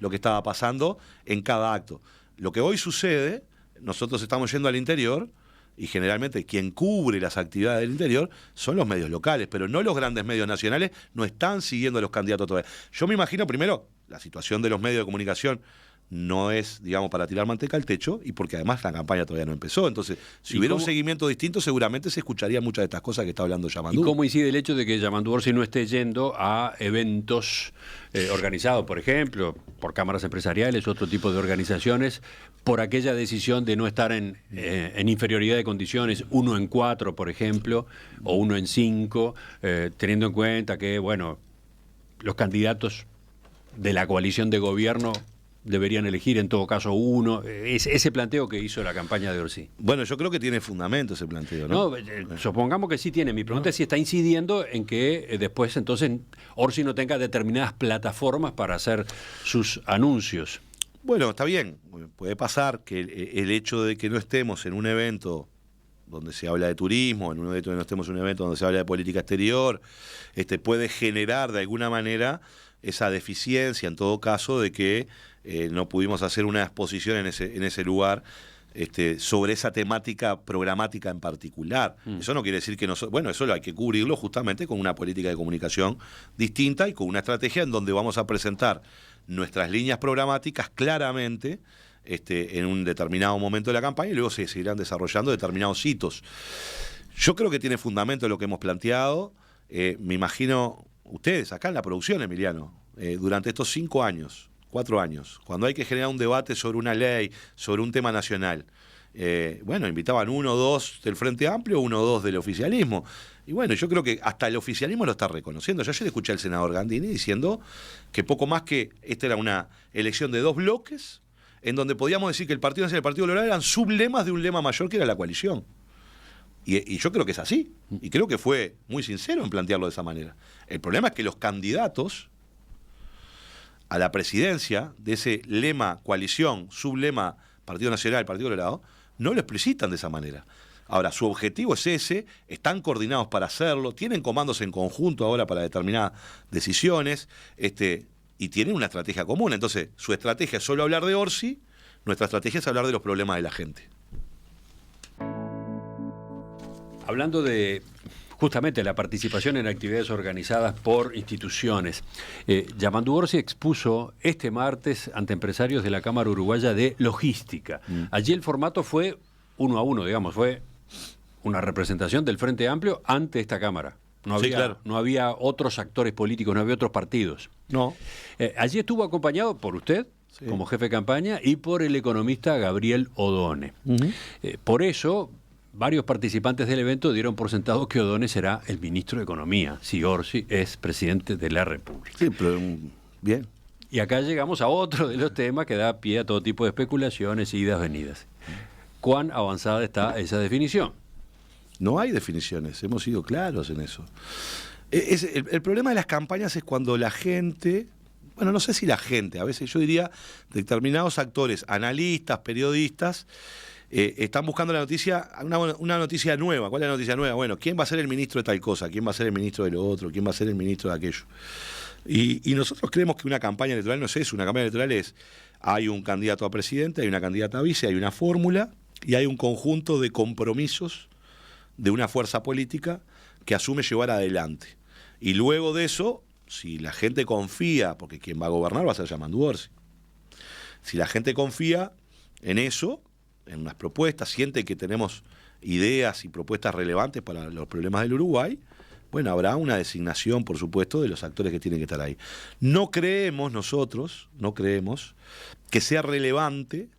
lo que estaba pasando en cada acto. Lo que hoy sucede, nosotros estamos yendo al interior, y generalmente quien cubre las actividades del interior son los medios locales, pero no los grandes medios nacionales, no están siguiendo a los candidatos todavía. Yo me imagino, primero, la situación de los medios de comunicación no es, digamos, para tirar manteca al techo, y porque además la campaña todavía no empezó. Entonces, si hubiera un seguimiento distinto, seguramente se escucharía muchas de estas cosas que está hablando Yamandu. ¿Y cómo incide el hecho de que Yamandu Orsi no esté yendo a eventos organizados, por ejemplo, por cámaras empresariales, otro tipo de organizaciones, por aquella decisión de no estar en inferioridad de condiciones, 1 en 4, por ejemplo, o 1 en 5, teniendo en cuenta que, bueno, los candidatos de la coalición de gobierno deberían elegir en todo caso uno? Ese planteo que hizo la campaña de Orsi. Bueno, yo creo que tiene fundamento ese planteo, ¿no? Supongamos que sí tiene. Mi pregunta es si está incidiendo en que después entonces Orsi no tenga determinadas plataformas para hacer sus anuncios. Bueno, está bien. Puede pasar que el hecho de que no estemos en un evento donde se habla de turismo, en un evento donde no estemos en un evento donde se habla de política exterior, puede generar de alguna manera esa deficiencia, en todo caso, de que no pudimos hacer una exposición en ese lugar sobre esa temática programática en particular. Eso no quiere decir que bueno, eso hay que cubrirlo justamente con una política de comunicación distinta y con una estrategia en donde vamos a presentar nuestras líneas programáticas claramente en un determinado momento de la campaña, y luego se seguirán desarrollando determinados hitos. Yo creo que tiene fundamento lo que hemos planteado. Me imagino ustedes acá en la producción, Emiliano, durante estos 4 años, cuando hay que generar un debate sobre una ley, sobre un tema nacional, bueno, invitaban 1 o 2 del Frente Amplio, 1 o 2 del oficialismo. Y bueno, yo creo que hasta el oficialismo lo está reconociendo. Yo ayer escuché al senador Gandini diciendo que poco más que esta era una elección de 2 bloques, en donde podíamos decir que el Partido Nacional y el Partido Liberal eran sublemas de un lema mayor que era la coalición. Y yo creo que es así. Y creo que fue muy sincero en plantearlo de esa manera. El problema es que los candidatos a la presidencia de ese lema coalición, sublema Partido Nacional, Partido Liberal, no lo explicitan de esa manera. Ahora, su objetivo es ese, están coordinados para hacerlo, tienen comandos en conjunto ahora para determinadas decisiones, y tienen una estrategia común. Entonces, su estrategia es solo hablar de Orsi, nuestra estrategia es hablar de los problemas de la gente. Hablando de justamente la participación en actividades organizadas por instituciones, Yamandu Orsi expuso este martes ante empresarios de la Cámara Uruguaya de Logística. Allí el formato fue 1 a 1, digamos, fue una representación del Frente Amplio ante esta Cámara. No había otros actores políticos, no había otros partidos. No. Allí estuvo acompañado por usted, sí, como jefe de campaña, y por el economista Gabriel Odone. Por eso, varios participantes del evento dieron por sentado que Odone será el ministro de Economía, si Orsi es presidente de la República. Sí, pero bien. Y acá llegamos a otro de los temas que da pie a todo tipo de especulaciones, idas, venidas. ¿Cuán avanzada está esa definición? No hay definiciones, hemos sido claros en eso. El problema de las campañas es cuando la gente, bueno, no sé si la gente, a veces yo diría determinados actores, analistas, periodistas, están buscando la noticia, una noticia nueva. ¿Cuál es la noticia nueva? Bueno, ¿quién va a ser el ministro de tal cosa? ¿Quién va a ser el ministro de lo otro? ¿Quién va a ser el ministro de aquello? Y nosotros creemos que una campaña electoral no es eso. Una campaña electoral es, hay un candidato a presidente, hay una candidata a vice, hay una fórmula y hay un conjunto de compromisos de una fuerza política que asume llevar adelante. Y luego de eso, si la gente confía, porque quien va a gobernar va a ser Yamandu Orsi. Si la gente confía en eso, en unas propuestas, siente que tenemos ideas y propuestas relevantes para los problemas del Uruguay, bueno, habrá una designación, por supuesto, de los actores que tienen que estar ahí. No creemos que sea relevante,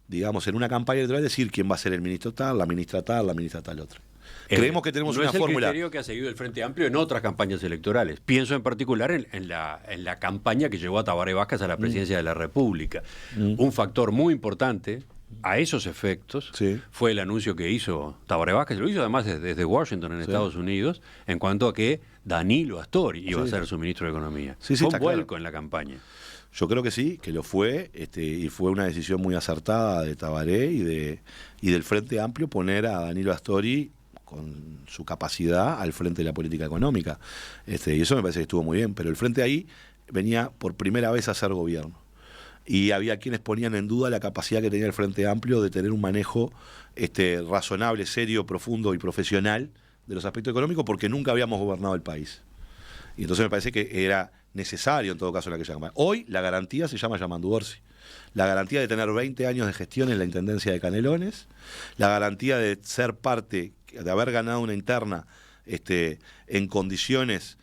digamos, en una campaña electoral decir quién va a ser el ministro tal, la ministra tal otra. Creemos que tenemos una fórmula. Es el criterio que ha seguido el Frente Amplio en otras campañas electorales. Pienso en particular en la campaña que llevó a Tabaré Vázquez a la presidencia de la República. Un factor muy importante a esos efectos fue el anuncio que hizo Tabaré Vázquez, lo hizo además desde Washington, en Estados Unidos, en cuanto a que Danilo Astori iba a ser su ministro de Economía. Fue un vuelco en la campaña. Yo creo que sí, que lo fue, y fue una decisión muy acertada de Tabaré y del Frente Amplio poner a Danilo Astori con su capacidad al frente de la política económica. Y eso me parece que estuvo muy bien, pero el Frente ahí venía por primera vez a ser gobierno. Y había quienes ponían en duda la capacidad que tenía el Frente Amplio de tener un manejo razonable, serio, profundo y profesional de los aspectos económicos, porque nunca habíamos gobernado el país. Y entonces me parece que era necesario en todo caso en aquella campaña. Hoy la garantía se llama Yamandu Orsi. La garantía de tener 20 años de gestión en la Intendencia de Canelones, la garantía de ser parte, de haber ganado una interna en condiciones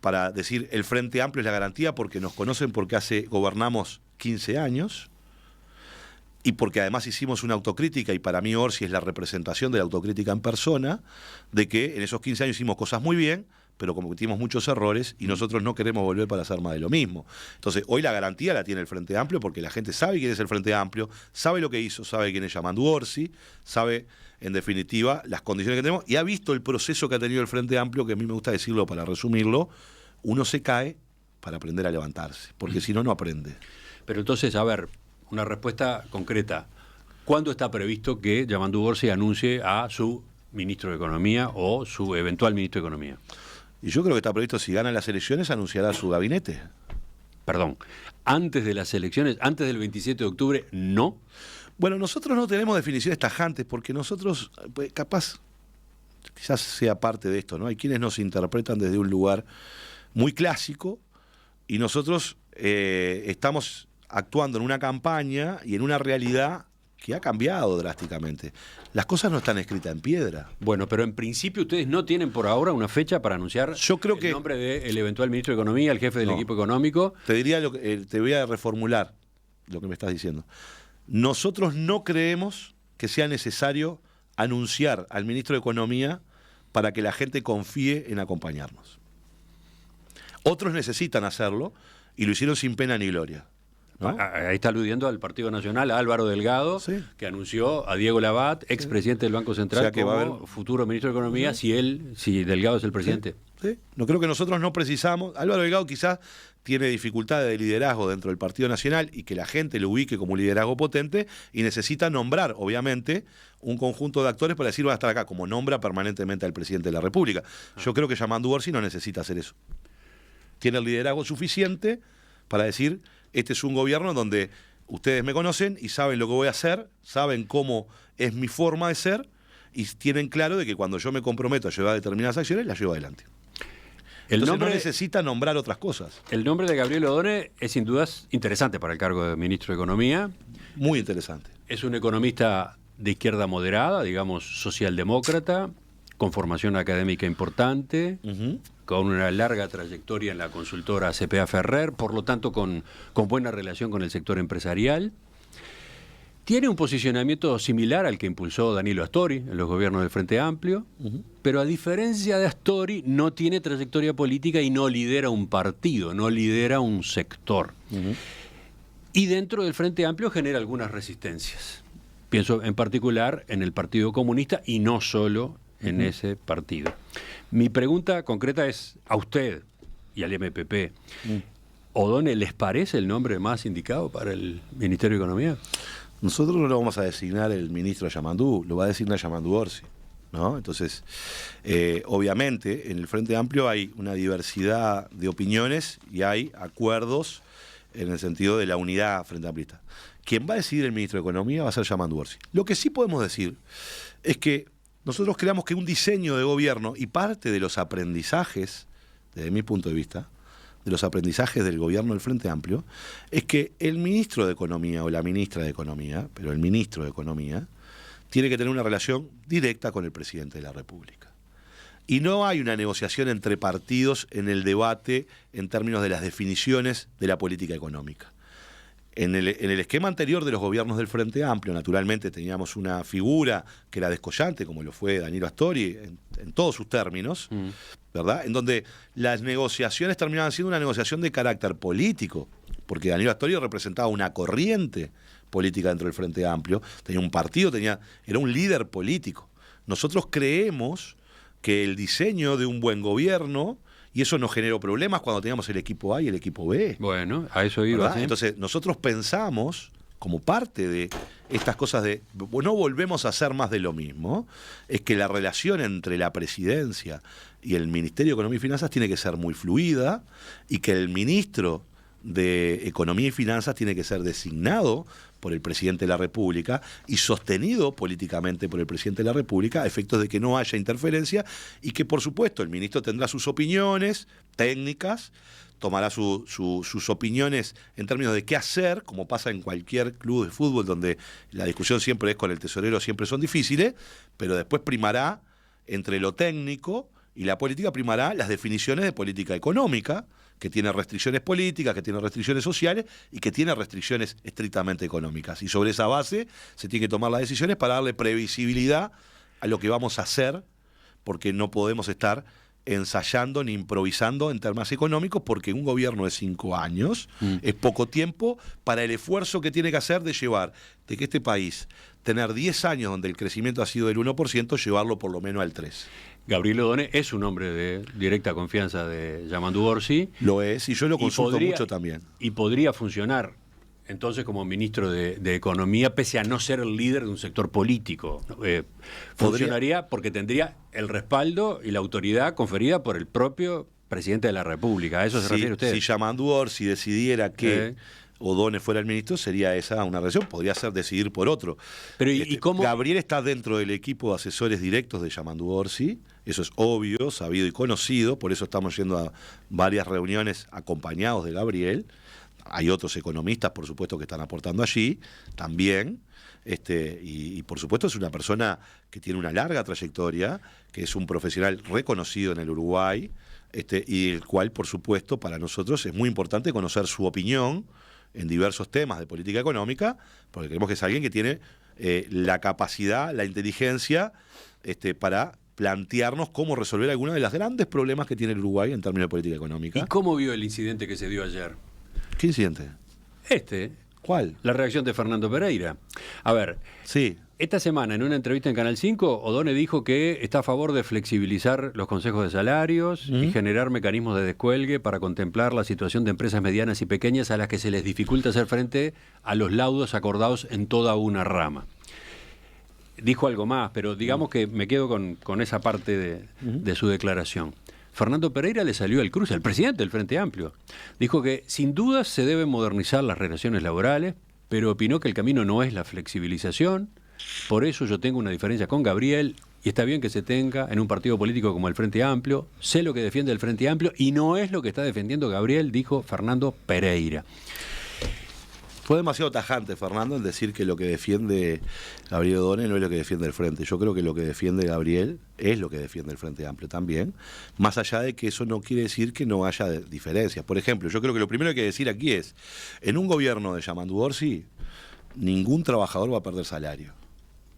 para decir el Frente Amplio es la garantía, porque nos conocen, porque gobernamos 15 años y porque además hicimos una autocrítica, y para mí Orsi es la representación de la autocrítica en persona, de que en esos 15 años hicimos cosas muy bien, pero cometimos muchos errores y nosotros no queremos volver para hacer más de lo mismo. Entonces, hoy la garantía la tiene el Frente Amplio, porque la gente sabe quién es el Frente Amplio, sabe lo que hizo, sabe quién es Yamandu Orsi, sabe, en definitiva, las condiciones que tenemos, y ha visto el proceso que ha tenido el Frente Amplio, que a mí me gusta decirlo para resumirlo: uno se cae para aprender a levantarse, porque si no, no aprende. Pero entonces, a ver, una respuesta concreta. ¿Cuándo está previsto que Yamandu Orsi anuncie a su ministro de Economía o su eventual ministro de Economía? Y yo creo que está previsto, si gana las elecciones, anunciará su gabinete. Perdón, antes de las elecciones, antes del 27 de octubre, ¿no? Bueno, nosotros no tenemos definiciones tajantes, porque nosotros, capaz, quizás sea parte de esto, ¿no? Hay quienes nos interpretan desde un lugar muy clásico, y nosotros estamos actuando en una campaña y en una realidad que ha cambiado drásticamente. Las cosas no están escritas en piedra. Bueno, pero en principio ustedes no tienen por ahora una fecha para anunciar el nombre del eventual ministro de Economía, el jefe del equipo económico. Te voy a reformular lo que me estás diciendo. Nosotros no creemos que sea necesario anunciar al ministro de Economía para que la gente confíe en acompañarnos. Otros necesitan hacerlo y lo hicieron sin pena ni gloria, ¿no? Ahí está aludiendo al Partido Nacional, a Álvaro Delgado, que anunció a Diego Labat, expresidente del Banco Central, o sea, como futuro ministro de Economía, si Delgado es el presidente. Sí. No creo que nosotros no precisamos. Álvaro Delgado quizás tiene dificultades de liderazgo dentro del Partido Nacional y que la gente lo ubique como un liderazgo potente, y necesita nombrar, obviamente, un conjunto de actores para decir va a estar acá, como nombra permanentemente al presidente de la República. Yo creo que Yamandu Orsi no necesita hacer eso. Tiene el liderazgo suficiente para decir: este es un gobierno donde ustedes me conocen y saben lo que voy a hacer, saben cómo es mi forma de ser, y tienen claro de que cuando yo me comprometo a llevar determinadas acciones, las llevo adelante. Entonces no necesita nombrar otras cosas. El nombre de Gabriel Odone es sin dudas interesante para el cargo de ministro de Economía. Muy interesante. Es un economista de izquierda moderada, digamos socialdemócrata, con formación académica importante, con una larga trayectoria en la consultora CPA Ferrer, por lo tanto con buena relación con el sector empresarial. Tiene un posicionamiento similar al que impulsó Danilo Astori en los gobiernos del Frente Amplio, pero a diferencia de Astori no tiene trayectoria política y no lidera un partido, no lidera un sector. Y dentro del Frente Amplio genera algunas resistencias. Pienso en particular en el Partido Comunista y no solo en ese partido. Mi pregunta concreta es a usted y al MPP. O'Donnell, ¿les parece el nombre más indicado para el Ministerio de Economía? Nosotros no lo vamos a designar el ministro Yamandú, lo va a designar Yamandú Orsi, ¿no? Entonces, obviamente, en el Frente Amplio hay una diversidad de opiniones y hay acuerdos en el sentido de la unidad frente amplista. Quien va a decidir el ministro de Economía va a ser Yamandú Orsi. Lo que sí podemos decir es que nosotros creemos que un diseño de gobierno y parte de los aprendizajes, desde mi punto de vista, de los aprendizajes del gobierno del Frente Amplio, es que el ministro de Economía o la ministra de Economía, pero el ministro de Economía, tiene que tener una relación directa con el presidente de la República. Y no hay una negociación entre partidos en el debate en términos de las definiciones de la política económica. En el esquema anterior de los gobiernos del Frente Amplio, naturalmente teníamos una figura que era descollante, como lo fue Danilo Astori, en todos sus términos, ¿verdad? En donde las negociaciones terminaban siendo una negociación de carácter político, porque Danilo Astori representaba una corriente política dentro del Frente Amplio, tenía un partido, era un líder político. Nosotros creemos que el diseño de un buen gobierno, y eso nos generó problemas cuando teníamos el equipo A y el equipo B. Bueno, a eso iba. ¿Sí? Entonces, nosotros pensamos, como parte de estas cosas de no volvemos a hacer más de lo mismo, es que la relación entre la presidencia y el Ministerio de Economía y Finanzas tiene que ser muy fluida y que el ministro de Economía y Finanzas tiene que ser designado por el presidente de la República y sostenido políticamente por el presidente de la República a efectos de que no haya interferencia y que, por supuesto, el ministro tendrá sus opiniones técnicas, tomará sus opiniones en términos de qué hacer, como pasa en cualquier club de fútbol donde la discusión siempre es con el tesorero, siempre son difíciles, pero después primará entre lo técnico y la política, primará las definiciones de política económica, que tiene restricciones políticas, que tiene restricciones sociales y que tiene restricciones estrictamente económicas. Y sobre esa base se tienen que tomar las decisiones para darle previsibilidad a lo que vamos a hacer, porque no podemos estar ensayando ni improvisando en temas económicos, porque un gobierno de 5 años es poco tiempo para el esfuerzo que tiene que hacer de llevar, de que este país, tener 10 años donde el crecimiento ha sido del 1%, llevarlo por lo menos al 3%. Gabriel O'Donnell es un hombre de directa confianza de Yamandú Orsi. Lo es, y yo lo consulto mucho también. Y podría funcionar entonces como ministro de Economía, pese a no ser el líder de un sector político. Funcionaría porque tendría el respaldo y la autoridad conferida por el propio presidente de la República. ¿A eso se refiere usted? Si Yamandú Orsi decidiera que O'Donnell fuera el ministro, sería esa una relación, podría ser decidir por otro. Pero ¿y cómo? Gabriel está dentro del equipo de asesores directos de Yamandú Orsi, eso es obvio, sabido y conocido, por eso estamos yendo a varias reuniones acompañados de Gabriel. Hay otros economistas, por supuesto, que están aportando allí también, y por supuesto es una persona que tiene una larga trayectoria, que es un profesional reconocido en el Uruguay, y el cual, por supuesto, para nosotros es muy importante conocer su opinión en diversos temas de política económica, porque creemos que es alguien que tiene la capacidad, la inteligencia para plantearnos cómo resolver algunos de los grandes problemas que tiene el Uruguay en términos de política económica. ¿Y cómo vio el incidente que se dio ayer? ¿Qué incidente? ¿Cuál? La reacción de Fernando Pereira. A ver, sí. Esta semana, en una entrevista en Canal 5, O'Donnell dijo que está a favor de flexibilizar los consejos de salarios y generar mecanismos de descuelgue para contemplar la situación de empresas medianas y pequeñas a las que se les dificulta hacer frente a los laudos acordados en toda una rama. Dijo algo más, pero digamos que me quedo con esa parte de su declaración. Fernando Pereira le salió al cruce, el presidente del Frente Amplio. Dijo que sin dudas se deben modernizar las relaciones laborales, pero opinó que el camino no es la flexibilización. Por eso yo tengo una diferencia con Gabriel, y está bien que se tenga en un partido político como el Frente Amplio. Sé lo que defiende el Frente Amplio y no es lo que está defendiendo Gabriel, dijo Fernando Pereira. Fue demasiado tajante, Fernando, en decir que lo que defiende Gabriel O'Donnell no es lo que defiende el Frente. Yo creo que lo que defiende Gabriel es lo que defiende el Frente Amplio también, más allá de que eso no quiere decir que no haya diferencias. Por ejemplo, yo creo que lo primero que hay que decir aquí es, en un gobierno de Yamandú Orsi, ningún trabajador va a perder salario.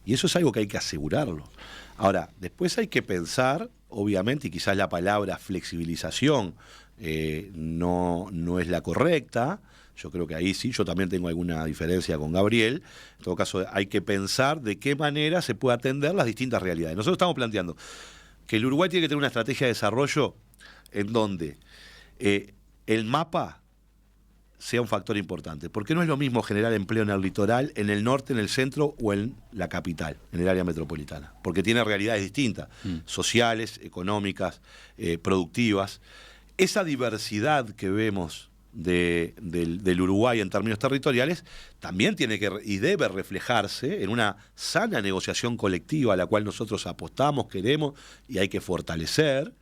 Y eso es algo que hay que asegurarlo. Ahora, después hay que pensar, obviamente, y quizás la palabra flexibilización no es la correcta. Yo creo que ahí sí, yo también tengo alguna diferencia con Gabriel. En todo caso, hay que pensar de qué manera se puede atender las distintas realidades. Nosotros estamos planteando que el Uruguay tiene que tener una estrategia de desarrollo en donde el mapa sea un factor importante. Porque no es lo mismo generar empleo en el litoral, en el norte, en el centro o en la capital, en el área metropolitana. Porque tiene realidades distintas, sociales, económicas, productivas. Esa diversidad que vemos del Uruguay en términos territoriales también tiene que y debe reflejarse en una sana negociación colectiva a la cual nosotros apostamos, queremos y hay que fortalecer,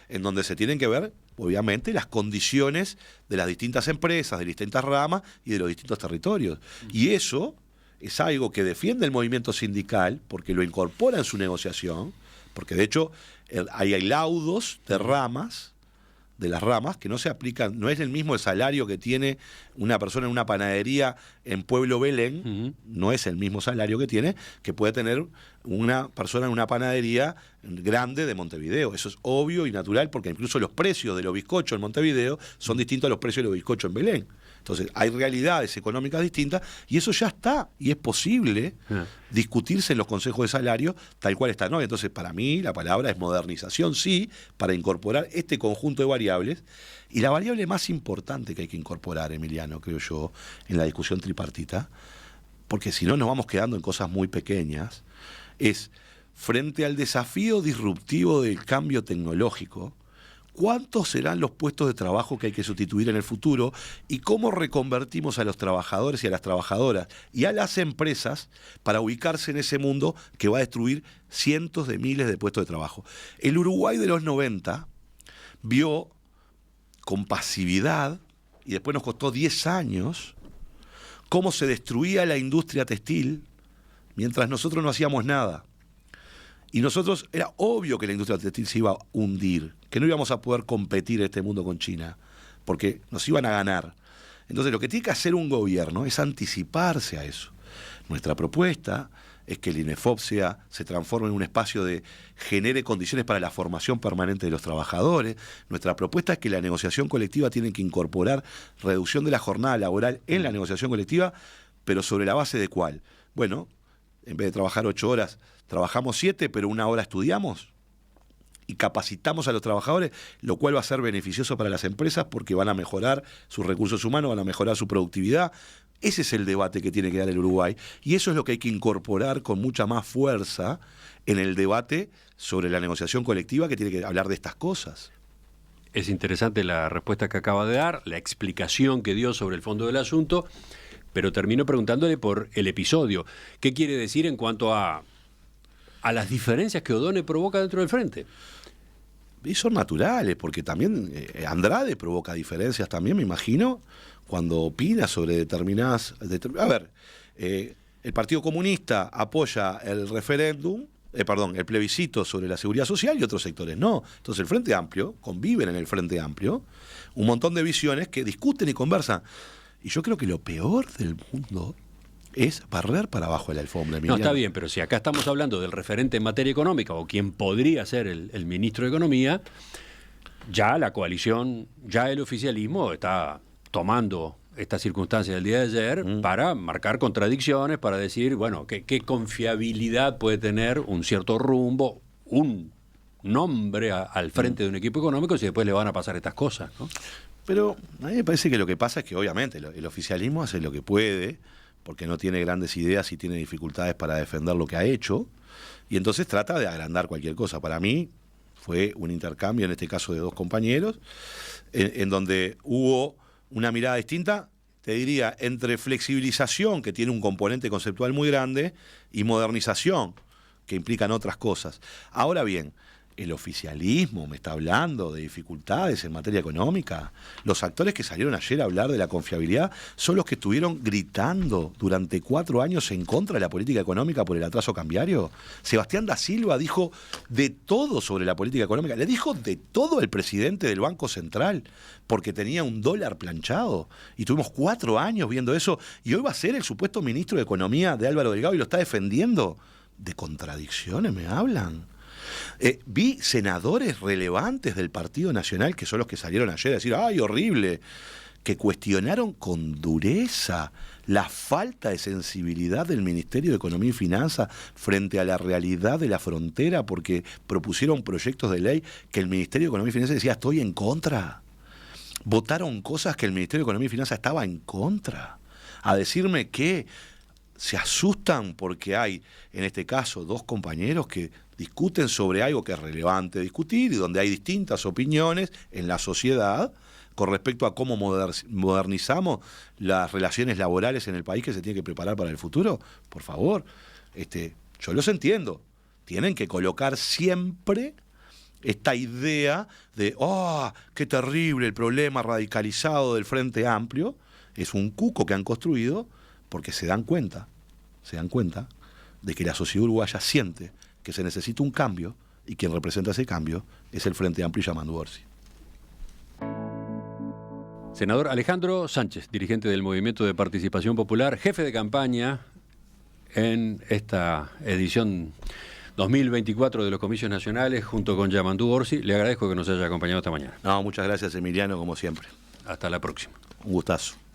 en donde se tienen que ver obviamente las condiciones de las distintas empresas, de las distintas ramas y de los distintos territorios. Y eso es algo que defiende el movimiento sindical porque lo incorpora en su negociación, porque de hecho hay laudos de las ramas que no se aplican, no es el mismo el salario que tiene una persona en una panadería en Pueblo Belén, no es el mismo salario que puede tener una persona en una panadería grande de Montevideo. Eso es obvio y natural porque incluso los precios de los bizcochos en Montevideo son distintos a los precios de los bizcochos en Belén. Entonces hay realidades económicas distintas y eso ya está y es posible discutirse en los consejos de salario tal cual está, ¿no? Entonces para mí la palabra es modernización, sí, para incorporar este conjunto de variables y la variable más importante que hay que incorporar, Emiliano, creo yo, en la discusión tripartita, porque si no nos vamos quedando en cosas muy pequeñas, es frente al desafío disruptivo del cambio tecnológico, ¿cuántos serán los puestos de trabajo que hay que sustituir en el futuro? ¿Y cómo reconvertimos a los trabajadores y a las trabajadoras y a las empresas para ubicarse en ese mundo que va a destruir cientos de miles de puestos de trabajo? El Uruguay de los 90 vio con pasividad, y después nos costó 10 años, cómo se destruía la industria textil mientras nosotros no hacíamos nada. Y nosotros, era obvio que la industria textil se iba a hundir, que no íbamos a poder competir en este mundo con China, porque nos iban a ganar. Entonces lo que tiene que hacer un gobierno es anticiparse a eso. Nuestra propuesta es que el INEFOP se transforme en un espacio de genere condiciones para la formación permanente de los trabajadores. Nuestra propuesta es que la negociación colectiva tiene que incorporar reducción de la jornada laboral en la negociación colectiva, pero sobre la base de ¿cuál? Bueno, en vez de trabajar 8 horas, trabajamos 7, pero 1 hora estudiamos y capacitamos a los trabajadores, lo cual va a ser beneficioso para las empresas porque van a mejorar sus recursos humanos, van a mejorar su productividad. Ese es el debate que tiene que dar el Uruguay y eso es lo que hay que incorporar con mucha más fuerza en el debate sobre la negociación colectiva que tiene que hablar de estas cosas. Es interesante la respuesta que acaba de dar, la explicación que dio sobre el fondo del asunto, pero termino preguntándole por el episodio. ¿Qué quiere decir en cuanto a las diferencias que O'Donnell provoca dentro del frente? Y son naturales, porque también Andrade provoca diferencias también, me imagino, cuando opina sobre determinadas... A ver, el Partido Comunista apoya el referéndum, el plebiscito sobre la seguridad social y otros sectores no. Entonces el Frente Amplio, conviven en el Frente Amplio, un montón de visiones que discuten y conversan. Y yo creo que lo peor del mundo es barrer para abajo de la alfombra. Emiliano. No, está bien, pero si acá estamos hablando del referente en materia económica o quien podría ser el ministro de Economía, ya la coalición, ya el oficialismo está tomando estas circunstancias del día de ayer para marcar contradicciones, para decir, bueno, qué confiabilidad puede tener un cierto rumbo, un nombre al frente de un equipo económico si después le van a pasar estas cosas, ¿no? Pero a mí me parece que lo que pasa es que obviamente el oficialismo hace lo que puede, porque no tiene grandes ideas y tiene dificultades para defender lo que ha hecho, y entonces trata de agrandar cualquier cosa. Para mí fue un intercambio, en este caso de 2 compañeros, en donde hubo una mirada distinta, te diría, entre flexibilización, que tiene un componente conceptual muy grande, y modernización, que implican otras cosas. Ahora bien, el oficialismo me está hablando de dificultades en materia económica. Los actores que salieron ayer a hablar de la confiabilidad son los que estuvieron gritando durante 4 años en contra de la política económica por el atraso cambiario. Sebastián da Silva dijo de todo sobre la política económica. Le dijo de todo al presidente del Banco Central porque tenía un dólar planchado. Y tuvimos 4 años viendo eso. Y hoy va a ser el supuesto ministro de Economía de Álvaro Delgado y lo está defendiendo. ¿De contradicciones me hablan? Vi senadores relevantes del Partido Nacional, que son los que salieron ayer a decir, ¡ay, horrible!, que cuestionaron con dureza la falta de sensibilidad del Ministerio de Economía y Finanzas frente a la realidad de la frontera, porque propusieron proyectos de ley que el Ministerio de Economía y Finanzas decía, estoy en contra. votaron cosas que el Ministerio de Economía y Finanzas estaba en contra. A decirme que se asustan porque hay, en este caso, dos compañeros que discuten sobre algo que es relevante discutir y donde hay distintas opiniones en la sociedad con respecto a cómo modernizamos las relaciones laborales en el país que se tiene que preparar para el futuro. Por favor, yo los entiendo. Tienen que colocar siempre esta idea de, qué terrible el problema radicalizado del Frente Amplio. Es un cuco que han construido porque se dan cuenta de que la sociedad uruguaya siente que se necesita un cambio y quien representa ese cambio es el Frente Amplio y Yamandu Orsi. Senador Alejandro Sánchez, dirigente del Movimiento de Participación Popular, jefe de campaña en esta edición 2024 de los comicios nacionales junto con Yamandu Orsi. Le agradezco que nos haya acompañado esta mañana. No, muchas gracias, Emiliano, como siempre. Hasta la próxima. Un gustazo.